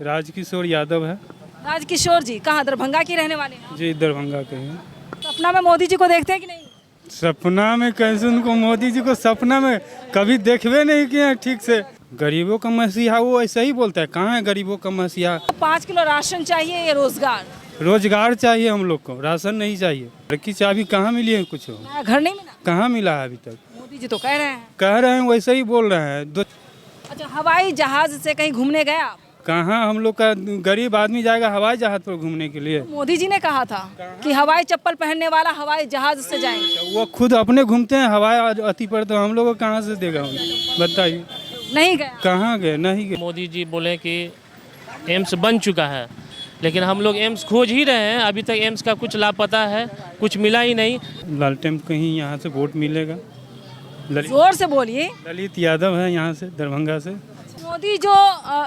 राजकिशोर यादव है। राजकिशोर जी कहाँ, दरभंगा के रहने वाले हैं? जी दरभंगा के हैं। सपना में मोदी जी को देखते हैं कि नहीं? सपना में कैसे उनको, मोदी जी को सपना में कभी देखवे नहीं किए हैं ठीक से। गरीबों का मसीहा वो ऐसा ही बोलता है, कहाँ है गरीबों का मसीहा। 5 किलो राशन चाहिए या रोजगार? रोजगार चाहिए हम लोग को, राशन नहीं चाहिए। घर की चाबी कहाँ मिली है, कुछ नया घर नहीं मिला? कहाँ मिला है अभी तक। मोदी जी तो कह रहे हैं। कह रहे हैं वैसे ही बोल रहे हैं। अच्छा, हवाई जहाज से कहीं घूमने गए आप? कहाँ हम लोग का गरीब आदमी जाएगा हवाई जहाज पर घूमने के लिए। मोदी जी ने कहा था कि हवाई चप्पल पहनने वाला हवाई जहाज से जाएंगे। वो खुद अपने घूमते हैं हवाई अति पर, तो हम लोग को कहाँ से देगा बताइए। नहीं गया? कहाँ गए, नहीं गए। मोदी जी बोले कि एम्स बन चुका है, लेकिन हम लोग एम्स खोज ही रहे हैं। अभी तक एम्स का कुछ लापता है, कुछ मिला ही नहीं। लालटेन कहीं यहाँ से वोट मिलेगा। जोर से बोलिए। ललित यादव है यहाँ से, दरभंगा से। मोदी जो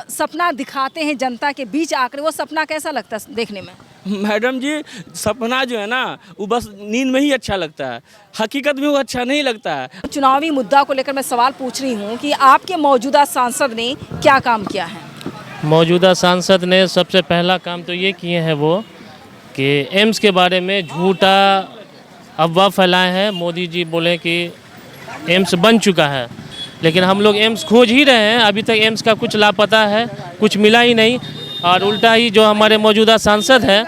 सपना दिखाते हैं जनता के बीच आकर, वो सपना कैसा लगता है देखने में? मैडम जी, सपना जो है ना वो बस नींद में ही अच्छा लगता है, हकीकत में वो अच्छा नहीं लगता है। चुनावी मुद्दा को लेकर मैं सवाल पूछ रही हूँ कि आपके मौजूदा सांसद ने क्या काम किया है? मौजूदा सांसद ने सबसे पहला काम तो ये किए हैं वो कि एम्स के बारे में झूठा अफवाह फैलाए हैं। मोदी जी बोले कि एम्स बन चुका है, लेकिन हम लोग एम्स खोज ही रहे हैं। अभी तक एम्स का कुछ लापता है, कुछ मिला ही नहीं। और उल्टा ही जो हमारे मौजूदा सांसद हैं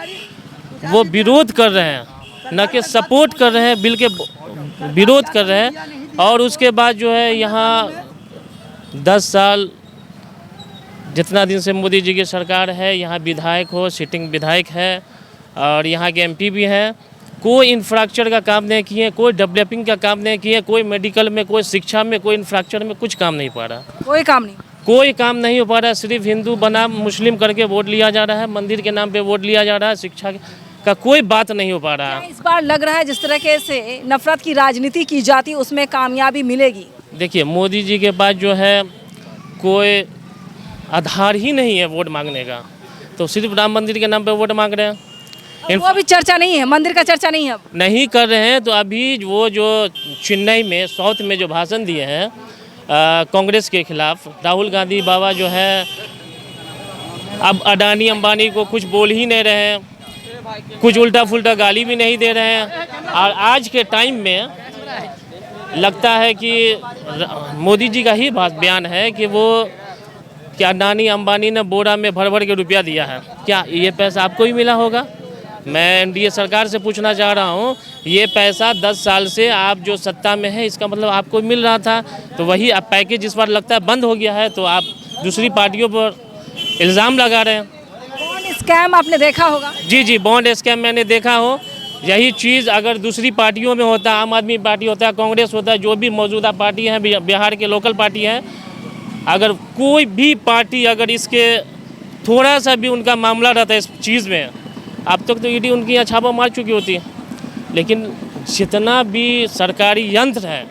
वो विरोध कर रहे हैं, न कि सपोर्ट कर रहे हैं, बिल के विरोध कर रहे हैं। और उसके बाद जो है यहाँ 10 साल जितना दिन से मोदी जी की सरकार है, यहाँ विधायक हो, सिटिंग विधायक है और यहाँ के एमपी भी हैं, कोई इंफ्रास्ट्रक्चर का काम नहीं किए, कोई डेवलपिंग का काम नहीं किए, कोई मेडिकल में, कोई शिक्षा में, कोई इंफ्रास्ट्रक्चर में कुछ काम नहीं पा रहा। कोई काम नहीं, कोई काम नहीं हो पा रहा। सिर्फ हिंदू बनाम मुस्लिम करके वोट लिया जा रहा है, मंदिर के नाम पे वोट लिया जा रहा है, शिक्षा का कोई बात नहीं हो पा रहा है। इस बार लग रहा है जिस तरह से नफरत की राजनीति की जाती उसमें कामयाबी मिलेगी? देखिए, मोदी जी के पास जो है कोई आधार ही नहीं है वोट मांगने का, तो सिर्फ राम मंदिर के नाम पे वोट मांग रहे हैं। वो अभी चर्चा नहीं है, मंदिर का चर्चा नहीं है, अब नहीं कर रहे हैं। तो अभी वो जो चेन्नई में साउथ में जो भाषण दिए हैं कांग्रेस के खिलाफ, राहुल गांधी बाबा जो है अब अडानी अंबानी को कुछ बोल ही नहीं रहे हैं, कुछ उल्टा फुल्टा गाली भी नहीं दे रहे हैं। और आज के टाइम में लगता है कि मोदी जी का ही बयान है कि वो क्या अडानी अंबानी ने बोरा में भर भर के रुपया दिया है, क्या ये पैसा आपको ही मिला होगा? मैं एनडीए सरकार से पूछना चाह रहा हूँ, ये पैसा 10 साल से आप जो सत्ता में है, इसका मतलब आपको मिल रहा था, तो वही अब पैकेज इस बार लगता है बंद हो गया है, तो आप दूसरी पार्टियों पर इल्ज़ाम लगा रहे हैं। बॉन्ड स्कैम आपने देखा होगा? जी, बॉन्ड स्कैम मैंने देखा हो। यही चीज़ अगर दूसरी पार्टियों में होता, आम आदमी पार्टी होता है, कांग्रेस होता है, जो भी मौजूदा पार्टी हैं, बिहार के लोकल पार्टी हैं, अगर कोई भी पार्टी अगर इसके थोड़ा सा भी उनका मामला रहता है इस चीज़ में, अब तक तो ईडी उनकी यहाँ छापा मार चुकी होती है। लेकिन जितना भी सरकारी यंत्र है,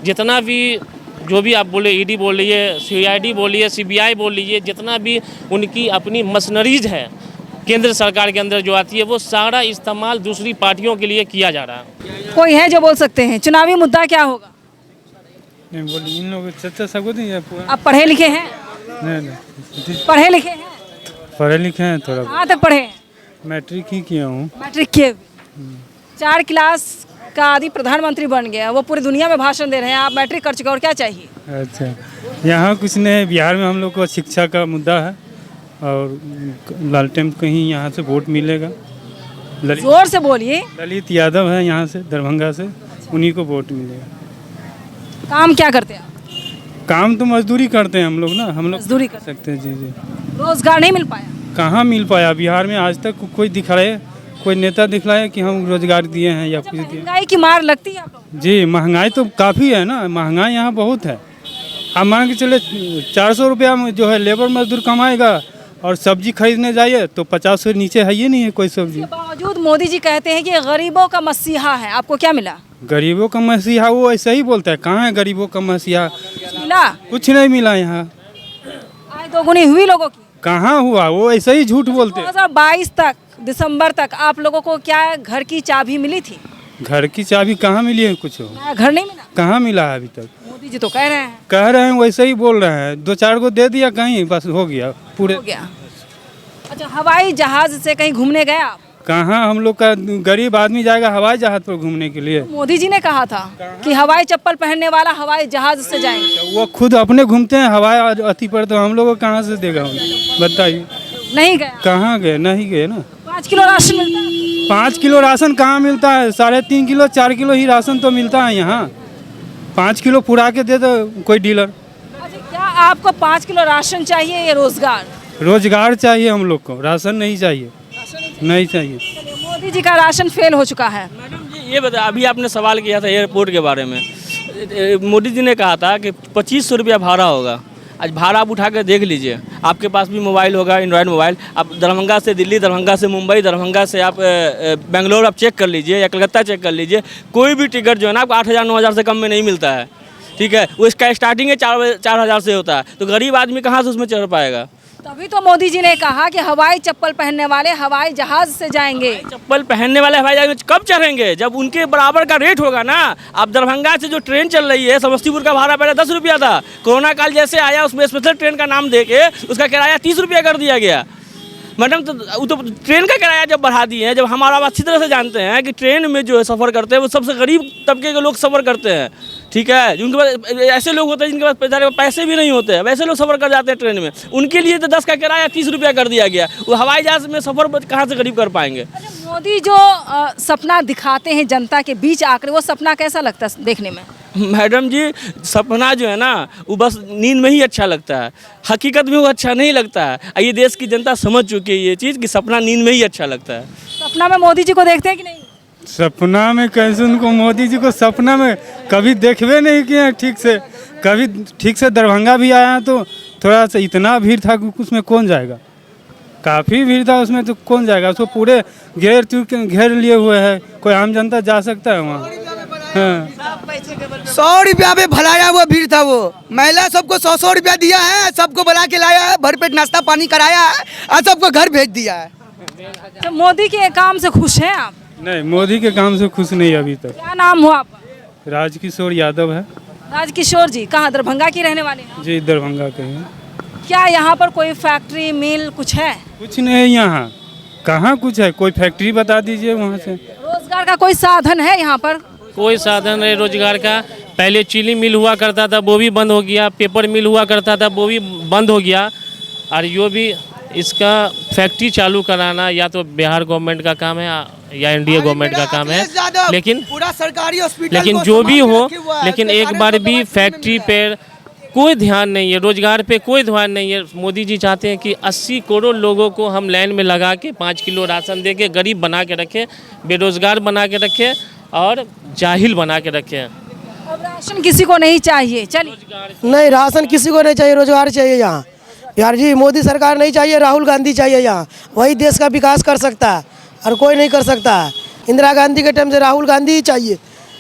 जितना भी जो भी आप बोले, ईडी बोलिए, सीआईडी बोलिए, सीबीआई बोलिए, जितना भी उनकी अपनी मशीनरीज है केंद्र सरकार के अंदर जो आती है, वो सारा इस्तेमाल दूसरी पार्टियों के लिए किया जा रहा है। कोई है जो बोल सकते हैं चुनावी मुद्दा क्या होगा? नहीं बोली इन लोग चर्चा सबको नहीं है। आप पढ़े लिखे हैं? नहीं, पढ़े लिखे हैं? पढ़े लिखे हैं थोड़ा। कहाँ तक पढ़े हैं? मैट्रिक ही किया हूँ। मैट्रिक किए? 4 क्लास का आदि प्रधानमंत्री बन गया, वो पूरी दुनिया में भाषण दे रहे हैं, आप मैट्रिक कर चुके और क्या चाहिए? अच्छा, यहाँ कुछ नहीं, बिहार में हम लोग को शिक्षा का मुद्दा है और लालटेन कहीं यहाँ से वोट मिलेगा। जोर से बोलिए। ललित यादव है यहाँ से, दरभंगा से, उन्हीं को वोट मिलेगा। काम क्या करते हैं? काम तो मजदूरी करते हैं हम लोग ना, हम लोग मजदूरी कर सकते हैं। जी, रोजगार नहीं मिल पाया? कहाँ मिल पाया बिहार में आज तक? कोई दिखाए, कोई नेता दिखलाए कि हम रोजगार दिए हैं या कुछ दिए? महंगाई की मार लगती है आप लोगों को? जी, महंगाई तो काफ़ी है ना, महंगाई यहाँ बहुत है। आप मान के चले 400 रुपया में जो है लेबर मजदूर कमाएगा और सब्जी खरीदने जाइए तो 50 से नीचे है ही नहीं है कोई सब्जी। बावजूद मोदी जी कहते हैं कि गरीबों का मसीहा है, आपको क्या मिला? गरीबों का मसीहा वो ऐसा ही बोलता है, कहाँ है गरीबों का मसीहा? मिला? कुछ नहीं मिला यहाँ। आय दोगुनी हुई लोगों की? कहाँ हुआ, वो ऐसा ही झूठ बोलते। 2022 तक, दिसंबर तक आप लोगों को क्या घर की चाबी मिली थी? घर की चाबी कहाँ मिली है? कुछ नया घर नहीं मिला? कहाँ मिला है अभी तक? मोदी जी तो कह रहे हैं वैसे ही बोल रहे हैं, 2-4 को दे दिया कहीं, बस हो गया पूरे। हो गया। अच्छा, हवाई जहाज से कहीं घूमने गए आप? कहाँ हम लोग का गरीब आदमी जाएगा हवाई जहाज पर घूमने के लिए? मोदी जी ने कहा था कि हवाई चप्पल पहनने वाला हवाई जहाज से जाएंगे। वो खुद अपने घूमते हैं हवाई अति पर, तो हम लोग को कहाँ से देगा? बताइए। नहीं गया? कहाँ गए? नहीं गए ना। 5 किलो राशन मिलता है? 5 किलो राशन कहाँ मिलता है? 3.5 किलो 4 किलो ही राशन तो मिलता है यहाँ। 5 किलो पुरा के दे दो कोई डीलर। अच्छा, क्या आपको 5 किलो राशन चाहिए या रोजगार? रोजगार चाहिए हम लोग को, राशन नहीं चाहिए। नहीं चाहिए। मोदी जी का राशन फेल हो चुका है। मैडम जी ये बता, अभी आपने सवाल किया था एयरपोर्ट के बारे में। मोदी जी ने कहा था कि 2500 रुपया भाड़ा होगा। आज भाड़ा आप उठा कर देख लीजिए, आपके पास भी मोबाइल होगा, एंड्रॉयड मोबाइल। आप दरभंगा से दिल्ली, दरभंगा से मुंबई, दरभंगा से आप बेंगलोर आप चेक कर लीजिए या कलकत्ता चेक कर लीजिए, कोई भी टिकट जो है ना आपको 8,000 9,000 से कम में नहीं मिलता है। ठीक है, वो इसका स्टार्टिंग है 4,000 से होता है, तो गरीब आदमी कहाँ से उसमें चढ़ पाएगा? तभी तो मोदी जी ने कहा कि हवाई चप्पल पहनने वाले हवाई जहाज से जाएंगे। चप्पल पहनने वाले हवाई जहाज में कब चढ़ेंगे? जब उनके बराबर का रेट होगा ना। अब दरभंगा से जो ट्रेन चल रही है, समस्तीपुर का भाड़ा पहले 10 रुपया था, कोरोना काल जैसे आया उसमें स्पेशल ट्रेन का नाम देके उसका किराया 30 रुपया कर दिया गया। मैडम तो ट्रेन का किराया जब बढ़ा दिए हैं, जब हमारा अच्छी तरह से जानते हैं कि ट्रेन में जो है सफ़र करते हैं वो सबसे गरीब तबके के लोग सफ़र करते हैं। ठीक है, जिनके पास ऐसे लोग होते हैं जिनके पास पैसे भी नहीं होते हैं, वैसे लोग सफ़र कर जाते हैं ट्रेन में, उनके लिए तो 10 का किराया 30 रुपया कर दिया गया। वो हवाई जहाज़ में सफ़र कहाँ से गरीब कर पाएंगे? मोदी जो सपना दिखाते हैं जनता के बीच आकर, वो सपना कैसा लगता है देखने में? मैडम जी सपना जो है ना वो बस नींद में ही अच्छा लगता है, हकीकत में वो अच्छा नहीं लगता है। ये देश की जनता समझ चुकी है ये चीज़ कि सपना नींद में ही अच्छा लगता है। सपना में मोदी जी को देखते हैं कि नहीं? सपना में कैसे उनको मोदी जी को सपना में कभी देखवे नहीं किए ठीक से। कभी ठीक से दरभंगा भी आया तो थोड़ा सा इतना भीड़ था कि उसमें कौन जाएगा? काफ़ी भीड़ था उसमें, तो कौन जाएगा? उसको पूरे घेर लिए हुए है, कोई आम जनता जा सकता है वहाँ? हाँ। 100 रुपया में भलाया हुआ भीड़ था। वो महिला सबको 100 रुपया दिया है, सबको बुला के लाया है, भरपेट नाश्ता पानी कराया है और सबको घर भेज दिया है। तो मोदी के काम से खुश हैं आप? नहीं, मोदी के काम से खुश नहीं अभी तक। क्या नाम हुआ आपका? राजकिशोर यादव है। राजकिशोर जी कहाँ, दरभंगा की रहने वाले हैं? जी दरभंगा के हैं। क्या यहाँ पर कोई फैक्ट्री मिल कुछ है? कुछ नहीं है यहाँ। कहाँ कुछ है? कोई फैक्ट्री बता दीजिए वहाँ से। रोजगार का कोई साधन है यहाँ पर? कोई साधन नहीं रोजगार का। पहले चीनी मिल हुआ करता था वो भी बंद हो गया, पेपर मिल हुआ करता था वो भी बंद हो गया। और जो भी इसका फैक्ट्री चालू कराना या तो बिहार गवर्नमेंट का काम है या एनडीए गवर्नमेंट का काम है, लेकिन पूरा सरकारी हॉस्पिटल लेकिन को जो भी संभाल के हो, रखे हुआ है। लेकिन एक बार भी फैक्ट्री पे कोई ध्यान नहीं है, रोजगार पे कोई ध्यान नहीं है। मोदी जी चाहते हैं कि 80 करोड़ लोगों को हम लाइन में लगा के 5 किलो राशन दे के गरीब बना के रखें, बेरोजगार बना के रखें और जाहिल बना के रखें। अब राशन किसी को नहीं चाहिए। चलिए, नहीं, राशन किसी को नहीं चाहिए, रोजगार चाहिए यहाँ। यार जी मोदी सरकार नहीं चाहिए, राहुल गांधी चाहिए यहाँ। वही देश का विकास कर सकता है और कोई नहीं कर सकता है। इंदिरा गांधी के टाइम से राहुल गांधी ही चाहिए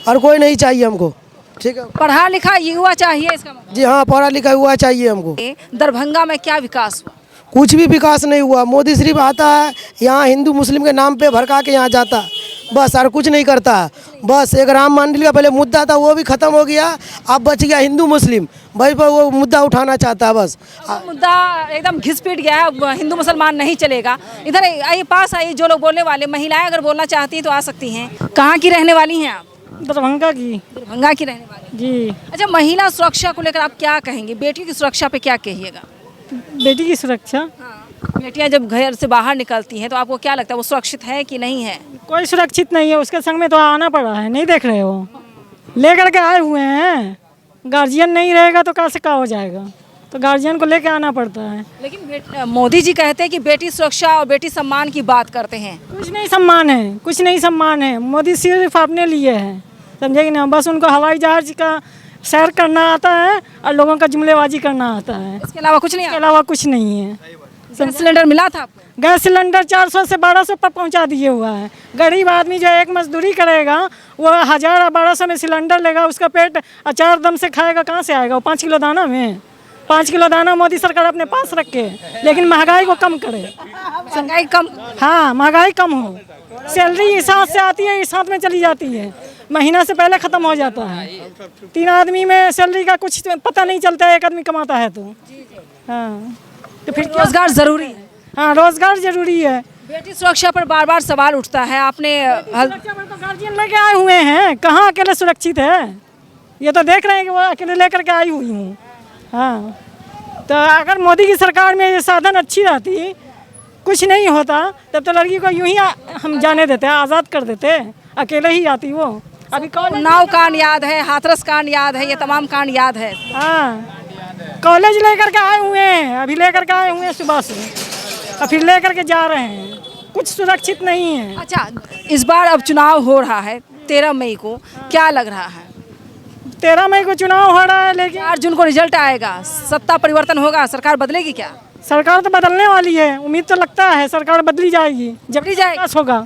और कोई नहीं चाहिए हमको। ठीक है, पढ़ा लिखा युवा चाहिए इसका मतलब? जी हाँ, पढ़ा लिखा हुआ चाहिए हमको। दरभंगा में क्या विकास हुआ? कुछ भी विकास नहीं हुआ। मोदी सिर्फ आता है यहाँ हिंदू मुस्लिम के नाम पे भड़का के यहाँ जाता है बस, और कुछ नहीं करता है। बस एक राम मंदिर का पहले मुद्दा था वो भी खत्म हो गया, अब बच गया हिंदू मुस्लिम, वही पर वो मुद्दा उठाना चाहता है बस। मुद्दा एकदम घिस-पिट गया है, अब हिंदू मुसलमान नहीं चलेगा। इधर आइए, पास आइए, जो लोग बोलने वाले, महिलाएं अगर बोलना चाहती हैं तो आ सकती हैं। कहाँ की रहने वाली हैं आप? दरभंगा की। दरभंगा की रहने वाली जी। अच्छा, महिला सुरक्षा को लेकर आप क्या कहेंगे? बेटियों की सुरक्षा पे क्या कहिएगा? बेटी की सुरक्षा, बेटियां जब घर से बाहर निकलती हैं तो आपको क्या लगता है वो सुरक्षित है कि नहीं है? कोई सुरक्षित नहीं है, उसके संग में तो आना पड़ा है, नहीं देख रहे हो, लेकर के आए हुए हैं। गार्जियन नहीं रहेगा तो कैसे क्या हो जाएगा, तो गार्जियन को लेके आना पड़ता है। लेकिन मोदी जी कहते हैं कि बेटी सुरक्षा और बेटी सम्मान की बात करते हैं। कुछ नहीं सम्मान है, कुछ नहीं सम्मान है। मोदी सिर्फ अपने लिए है, समझे कि ना? बस उनको हवाई जहाज का सैर करना आता है और लोगों का जुमलेबाजी करना आता है, इसके अलावा कुछ नहीं? इसके अलावा कुछ नहीं है। गैस सिलेंडर मिला था आपको? गैस सिलेंडर 400 से 1200 पर पहुंचा दिए हुआ है। गरीब आदमी जो एक मजदूरी करेगा वो 1000 और 1200 में सिलेंडर लेगा, उसका पेट अचार दम से खाएगा, कहाँ से आएगा वो 5 किलो दाना में? 5 किलो दाना मोदी सरकार अपने पास रखे, लेकिन महंगाई को कम करे। महंगाई कम? हाँ, महंगाई कम हो। सैलरी इस हाथ से आती है, इस हाथ में चली जाती है, महीना से पहले ख़त्म हो जाता है। 3 आदमी में सैलरी का कुछ पता नहीं चलता है, एक आदमी कमाता है तो। हाँ, तो फिर रोजगार जरूरी है। हाँ, रोजगार जरूरी है। बेटी सुरक्षा पर बार बार सवाल उठता है। आपने सुरक्षा पर तो गार्जियन लेके आए हुए हैं, कहाँ अकेले सुरक्षित है? ये तो देख रहे हैं कि वो अकेले लेकर के आई हुई हूँ। हाँ, तो अगर मोदी की सरकार में ये साधन अच्छी रहती, कुछ नहीं होता, तब तो लड़की को यूं ही हम जाने देते, आज़ाद कर देते, अकेले ही आती वो। अभी कॉलेज उन्नाव कांड याद है, हाथरस कांड याद है, ये तमाम कांड याद है। हाँ, कॉलेज लेकर के आए हुए हैं, अभी लेकर के आए हुए हैं सुबह से, और फिर लेकर के जा रहे हैं। कुछ सुरक्षित नहीं है। अच्छा, इस बार अब चुनाव हो रहा है 13 मई को, क्या लग रहा है? 13 मई को चुनाव हो रहा है, लेकिन 4 जून को रिजल्ट आएगा, सत्ता परिवर्तन होगा, सरकार बदलेगी क्या? सरकार तो बदलने वाली है, उम्मीद तो लगता है सरकार बदली जाएगी, जब बदली जाएगी। विकास होगा।